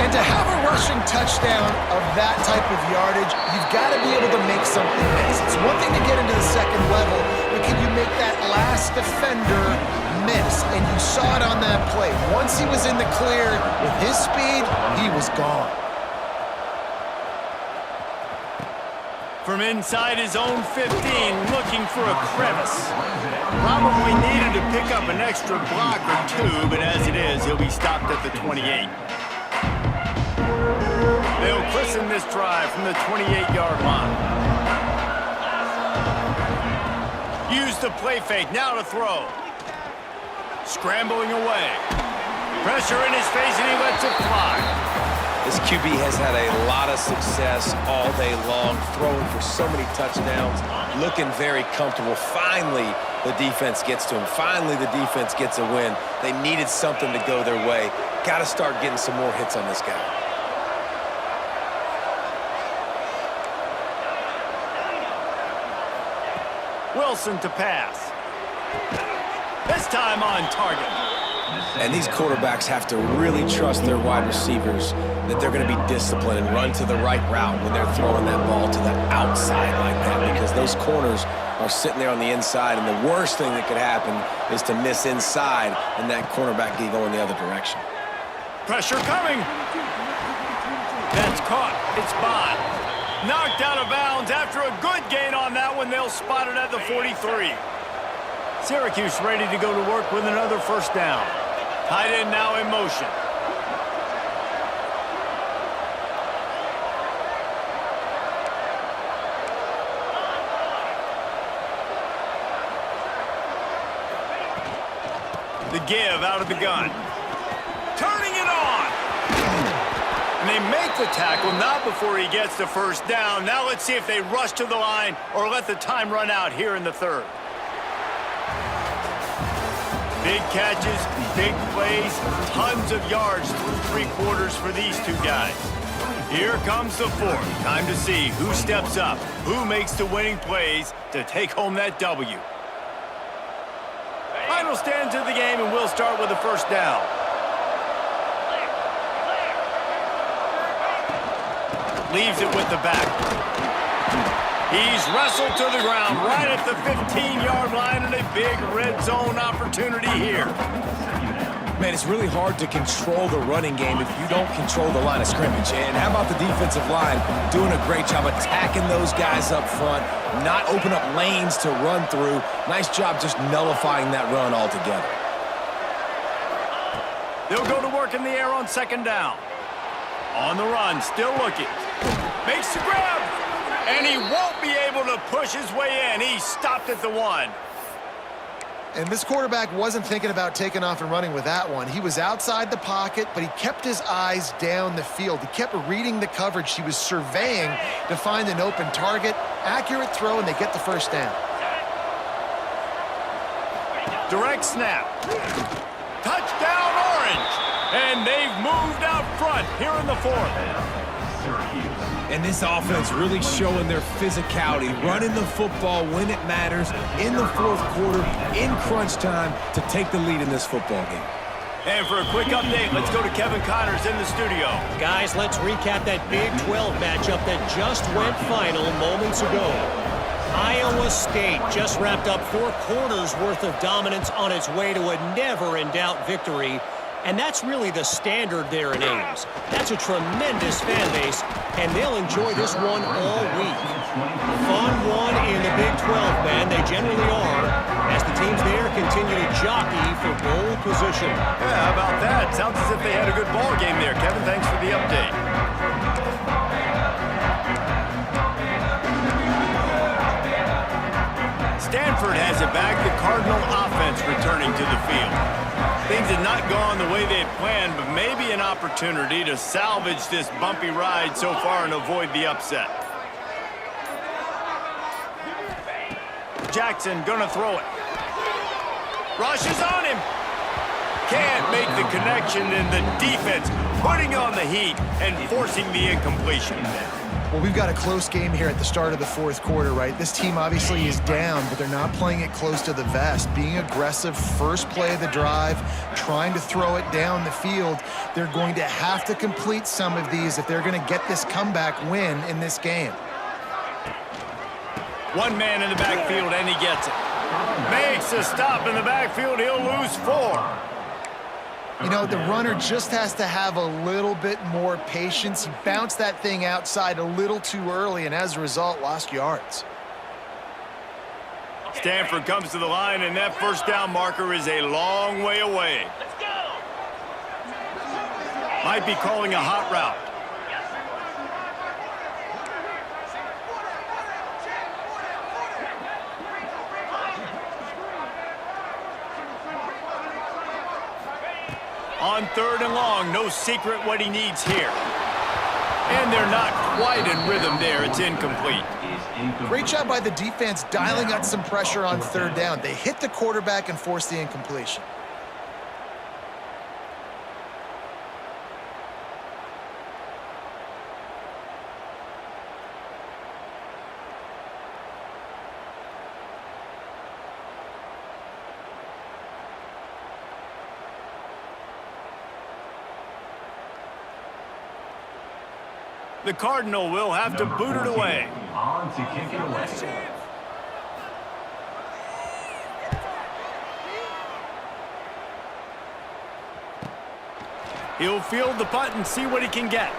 And to have a rushing touchdown of that type of yardage, you've got to be able to make something miss. It's one thing to get into the second level, but can you make that last defender miss? And you saw it on that play. Once he was in the clear, with his speed, he was gone. From inside his own 15, looking for a crevice. Probably needed to pick up an extra block or two, but as it is, he'll be stopped at the 28. They'll christen this drive from the 28-yard line. Use the play fake, now to throw. Scrambling away. Pressure in his face, and he lets it fly. This QB has had a lot of success all day long, throwing for so many touchdowns, looking very comfortable. Finally, the defense gets to him. Finally, the defense gets a win. They needed something to go their way. Got to start getting some more hits on this guy. Wilson to pass. This time on target. And these quarterbacks have to really trust their wide receivers that they're going to be disciplined and run to the right route when they're throwing that ball to the outside like that, because those corners are sitting there on the inside, and the worst thing that could happen is to miss inside and that cornerback get going the other direction. Pressure coming. That's caught. It's Bond. Knocked out of bounds after a good gain on that one. They'll spot it at the 43. Syracuse ready to go to work with another first down. Tight end now in motion. The give out of the gun. Turning it on. And they make the tackle, not before he gets the first down. Now let's see if they rush to the line or let the time run out here in the third. Big catches, big plays, tons of yards through three quarters for these two guys. Here comes the fourth. Time to see who steps up, who makes the winning plays to take home that W. Final stands of the game, and we'll start with the first down. Leaves it with the back. He's wrestled to the ground right at the 15-yard line, and a big red zone opportunity here. Man, it's really hard to control the running game if you don't control the line of scrimmage. And how about the defensive line doing a great job attacking those guys up front, not open up lanes to run through. Nice job just nullifying that run altogether. They'll go to work in the air on second down. On the run, still looking. Makes the grab. And he won't be able to push his way in. He's stopped at the 1. And this quarterback wasn't thinking about taking off and running with that one. He was outside the pocket, but he kept his eyes down the field. He kept reading the coverage. He was surveying to find an open target. Accurate throw, and they get the first down. Direct snap. Touchdown, Orange. And they've moved out front here in the fourth. Syracuse. And this offense really showing their physicality, running the football when it matters, in the fourth quarter, in crunch time, to take the lead in this football game. And for a quick update, let's go to Kevin Connors in the studio. Guys, let's recap that Big 12 matchup that just went final moments ago. Iowa State just wrapped up 4 quarters worth of dominance on its way to a never-in-doubt victory. And that's really the standard there in Ames. That's a tremendous fan base, and they'll enjoy this one all week. Fun one in the Big 12, man. They generally are, as the teams there continue to jockey for bowl position. Yeah, how about that? Sounds as if they had a good ball game there. Kevin, thanks for the update. Stanford has it back. The Cardinal offense returning to the field. Things had not gone the way they had planned, but maybe an opportunity to salvage this bumpy ride so far and avoid the upset. Jackson gonna throw it. Rush is on him. Can't make the connection, and the defense putting on the heat and forcing the incompletion. Well, we've got a close game here at the start of the fourth quarter, right? This team obviously is down, but they're not playing it close to the vest. Being aggressive, first play of the drive, trying to throw it down the field. They're going to have to complete some of these if they're going to get this comeback win in this game. One man in the backfield, and he gets it. Makes a stop in the backfield. He'll lose 4. You know, the runner just has to have a little bit more patience. He bounced that thing outside a little too early, and as a result, lost yards. Stanford comes to the line, and that first down marker is a long way away. Might be calling a hot route. On 3rd and long, no secret what he needs here. And they're not quite in rhythm there. It's incomplete. Great job by the defense dialing up some pressure on 3rd down. They hit the quarterback and forced the incompletion. The Cardinal will have to boot it away. On to kick it away. He'll field the punt and see what he can get.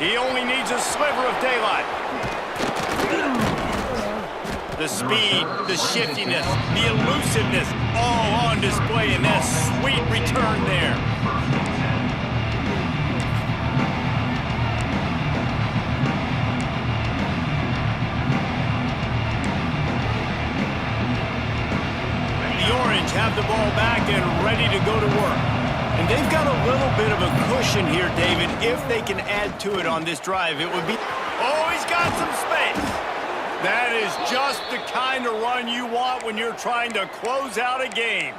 He only needs a sliver of daylight. The speed, the shiftiness, the elusiveness, all on display in that sweet return there. Have the ball back and ready to go to work. And they've got a little bit of a cushion here, David. If they can add to it on this drive, it would be... Oh, he's got some space. That is just the kind of run you want when you're trying to close out a game.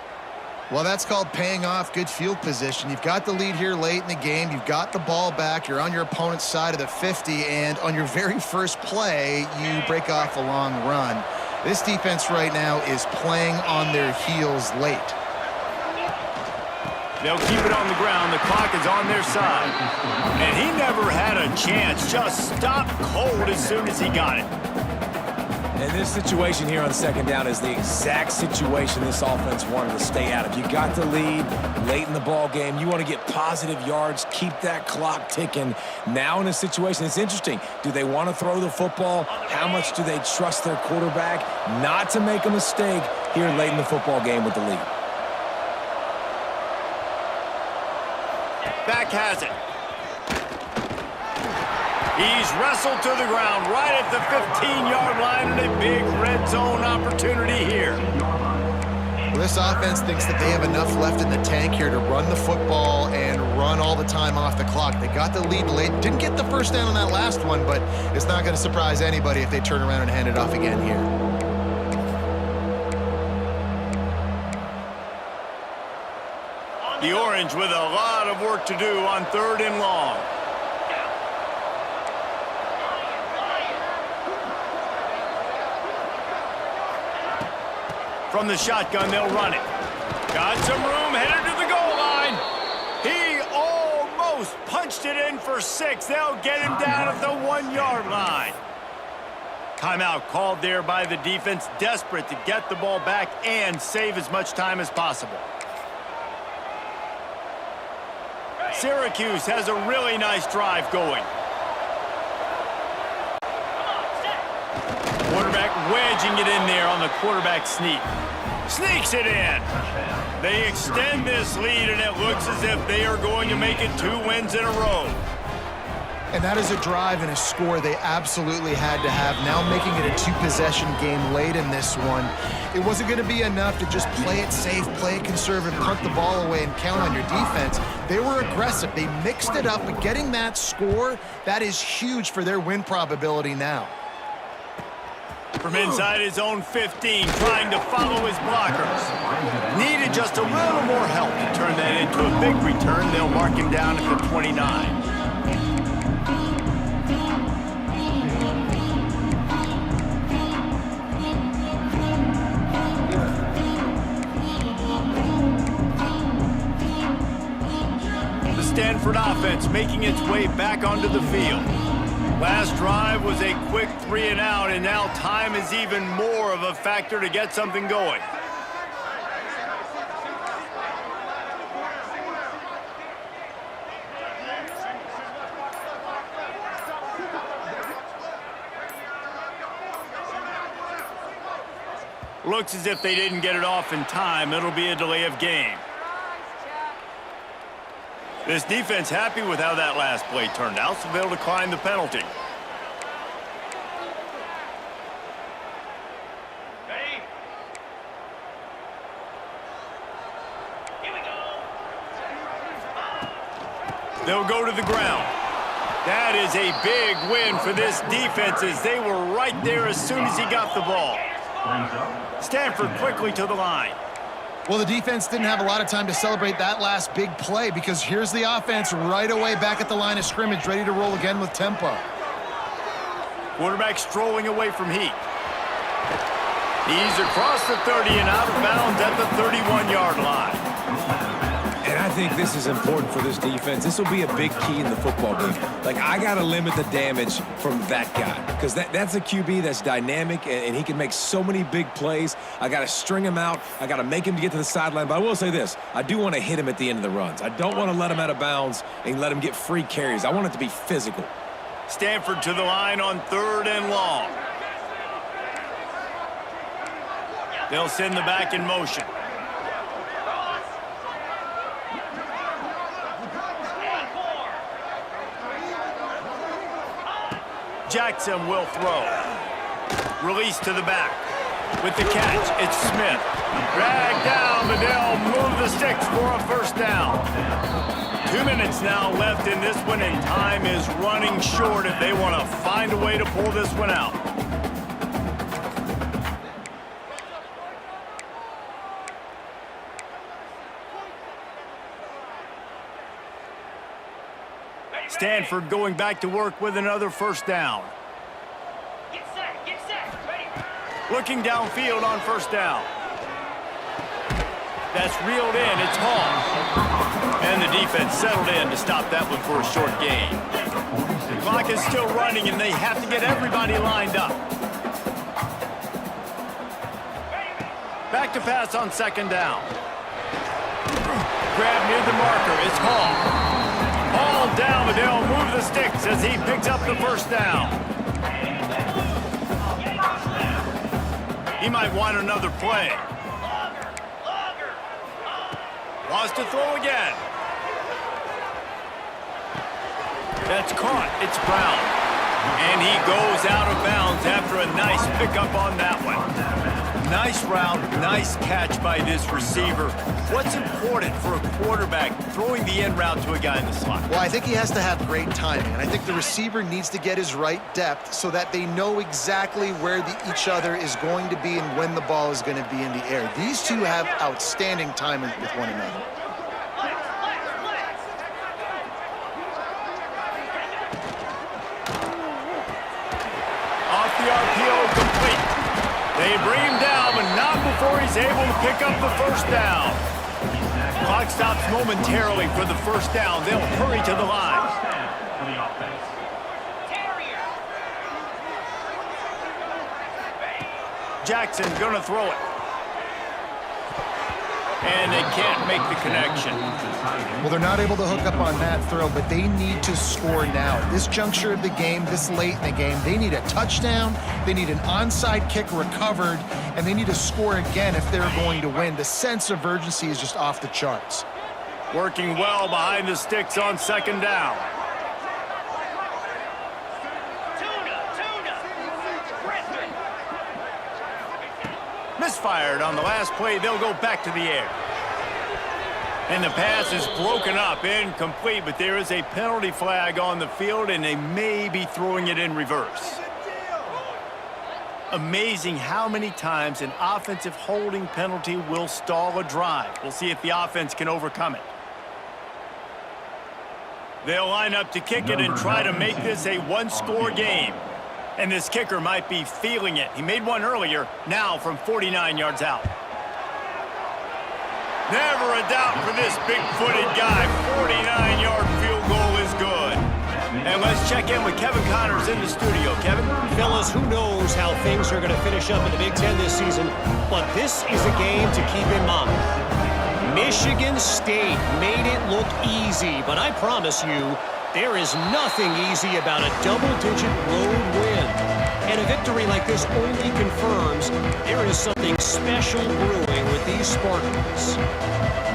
Well, that's called paying off good field position. You've got the lead here late in the game. You've got the ball back. You're on your opponent's side of the 50, and on your very first play, you break off a long run. This defense right now is playing on their heels late. They'll keep it on the ground. The clock is on their side. And he never had a chance. Just stopped cold as soon as he got it. And this situation here on 2nd down is the exact situation this offense wanted to stay out of. You got the lead late in the ball game. You want to get positive yards, keep that clock ticking. Now in a situation, it's interesting. Do they want to throw the football? How much do they trust their quarterback not to make a mistake here late in the football game with the lead? Back has it. He's wrestled to the ground right at the 15-yard line, and a big red zone opportunity here. Well, this offense thinks that they have enough left in the tank here to run the football and run all the time off the clock. They got the lead late. Didn't get the first down on that last one, but it's not going to surprise anybody if they turn around and hand it off again here. The Orange with a lot of work to do on 3rd and long. From the shotgun, they'll run it. Got some room, headed to the goal line. He almost punched it in for 6. They'll get him down at the 1-yard line. Timeout called there by the defense, desperate to get the ball back and save as much time as possible. Syracuse has a really nice drive going. Quarterback wedging it in there on the quarterback sneak. Sneaks it in. They extend this lead, and it looks as if they are going to make it 2 wins in a row. And that is a drive and a score they absolutely had to have. Now making it a 2-possession game late in this one. It wasn't going to be enough to just play it safe, play it conservative, punt the ball away, and count on your defense. They were aggressive. They mixed it up, but getting that score, that is huge for their win probability now. From inside his own 15, trying to follow his blockers. Needed just a little more help to turn that into a big return. They'll mark him down at the 29. The Stanford offense making its way back onto the field. Last drive was a quick 3-and-out, and now time is even more of a factor to get something going. Looks as if they didn't get it off in time. It'll be a delay of game. This defense happy with how that last play turned out, so they'll decline the penalty. Ready? Here we go. They'll go to the ground. That is a big win for this defense as they were right there as soon as he got the ball. Stanford quickly to the line. Well, the defense didn't have a lot of time to celebrate that last big play because here's the offense right away back at the line of scrimmage, ready to roll again with tempo. Quarterback strolling away from heat. He's across the 30 and out of bounds at the 31-yard line. And I think this is important for this defense. This will be a big key in the football game. Like, I got to limit the damage from that guy because that's a QB that's dynamic, and he can make so many big plays. I got to string him out. I got to make him to get to the sideline. But I will say this. I do want to hit him at the end of the runs. I don't want to let him out of bounds and let him get free carries. I want it to be physical. Stanford to the line on 3rd and long. They'll send the back in motion. Jackson will throw. Release to the back. With the catch, it's Smith. Dragged down, but they'll move the sticks for a first down. 2 minutes now left in this one, and time is running short if they want to find a way to pull this one out. Stanford going back to work with another first down. Get set, ready. Looking downfield on first down. That's reeled in, it's Hall. And the defense settled in to stop that one for a short gain. The clock is still running, and they have to get everybody lined up. Back to pass on 2nd down. Grab near the marker, it's Hall. Ball down, but they'll move the sticks as he picks up the first down. He might want another play. Wants to throw again. That's caught. It's Brown. And he goes out of bounds after a nice pickup on that one. Nice route, nice catch by this receiver. What's important for a quarterback throwing the end route to a guy in the slot? Well, I think he has to have great timing, and I think the receiver needs to get his right depth so that they know exactly where each other is going to be and when the ball is going to be in the air. These two have outstanding timing with one another. They bring him down, but not before he's able to pick up the first down. Clock stops momentarily for the first down. They'll hurry to the line. For the offense. Terrier. Jackson gonna throw it. And they can't make the connection. Well, they're not able to hook up on that throw, but they need to score now. At this juncture of the game, this late in the game, they need a touchdown, they need an onside kick recovered, and they need to score again if they're going to win. The sense of urgency is just off the charts. Working well behind the sticks on second down. Tuna. Griffin. Misfired on the last play. They'll go back to the air. And the pass is broken up, incomplete, but there is a penalty flag on the field, and they may be throwing it in reverse. Amazing how many times an offensive holding penalty will stall a drive. We'll see if the offense can overcome it. They'll line up to kick it and try to make this a one-score game. And this kicker might be feeling it. He made one earlier, now from 49 yards out. Never a doubt for this big-footed guy. 49-yard field goal is good. And let's check in with Kevin Connors in the studio. Kevin? Fellas, who knows how things are going to finish up in the Big Ten this season, but this is a game to keep in mind. Michigan State made it look easy, but I promise you, there is nothing easy about a double-digit road win. And a victory like this only confirms there is something special brewing with these Spartans.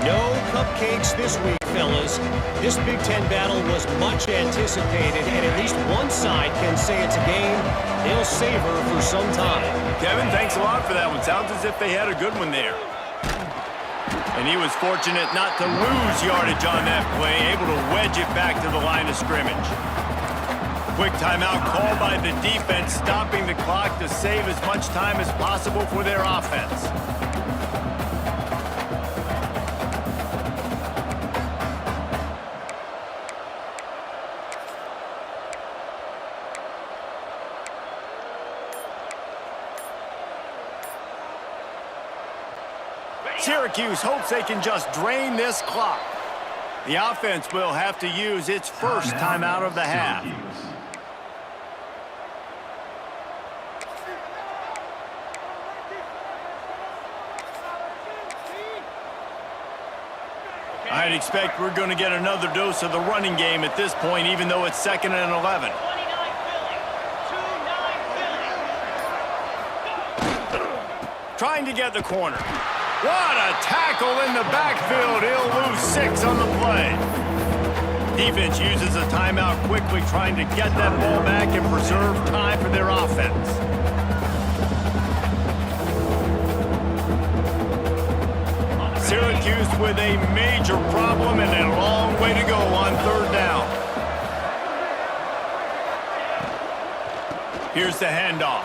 No cupcakes this week, fellas. This Big Ten battle was much anticipated, and at least one side can say it's a game they'll savor for some time. Kevin, thanks a lot for that one. Sounds as if they had a good one there. And he was fortunate not to lose yardage on that play, able to wedge it back to the line of scrimmage. Quick timeout called by the defense, stopping the clock to save as much time as possible for their offense. Syracuse hopes they can just drain this clock. The offense will have to use its first timeout of the half. I'd expect we're going to get another dose of the running game at this point, even though it's 2nd and 11. 29 Philly. 2-9 Philly. Trying to get the corner. What a tackle in the backfield. He'll lose 6 on the play. Defense uses a timeout quickly, trying to get that ball back and preserve time for their offense. Syracuse with a major problem and a long way to go on 3rd down. Here's the handoff.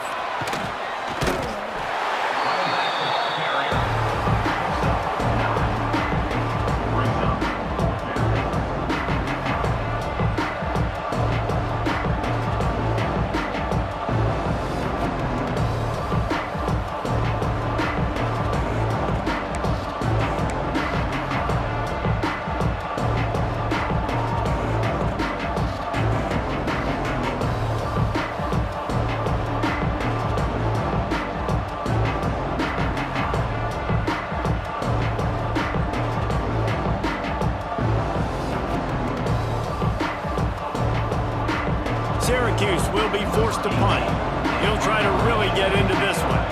Syracuse will be forced to punt. He'll try to really get into this one.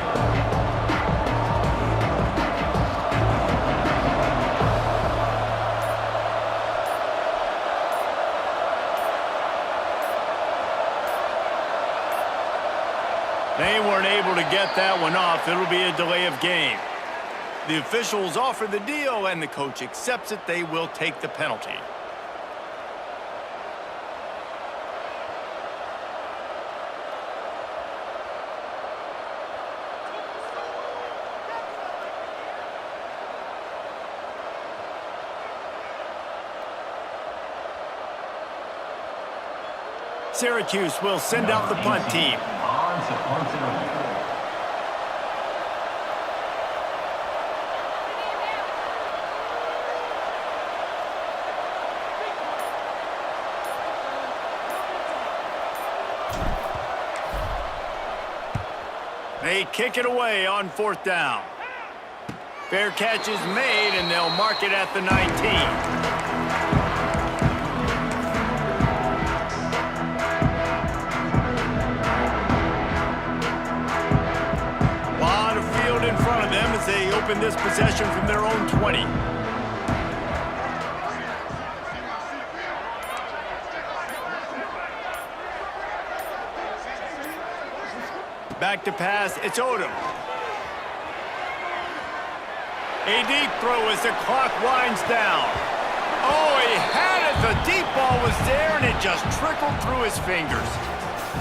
They weren't able to get that one off. It'll be a delay of game. The officials offer the deal, and the coach accepts it. They will take the penalty. Syracuse will send out the punt team. On to punt it away. They kick it away on 4th down. Fair catch is made, and they'll mark it at the 19. In front of them as they open this possession from their own 20. Back to pass, it's Odom. A deep throw as the clock winds down. Oh, he had it! The deep ball was there and it just trickled through his fingers.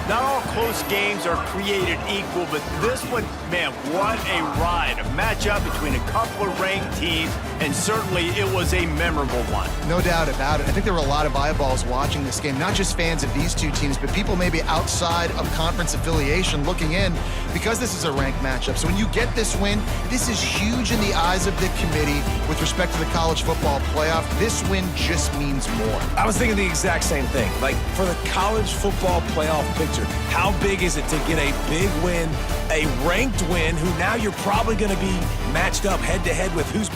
Not all close games are created equal, but this one, man, what a ride. A matchup between a couple of ranked teams, and certainly it was a memorable one. No doubt about it. I think there were a lot of eyeballs watching this game, not just fans of these two teams, but people maybe outside of conference affiliation looking in because this is a ranked matchup. So when you get this win, this is huge in the eyes of the committee with respect to the college football playoff. This win just means more. I was thinking the exact same thing. Like, for the college football playoff picture, how big is it to get a big win, a ranked win, who now you're probably going to be matched up head-to-head with who's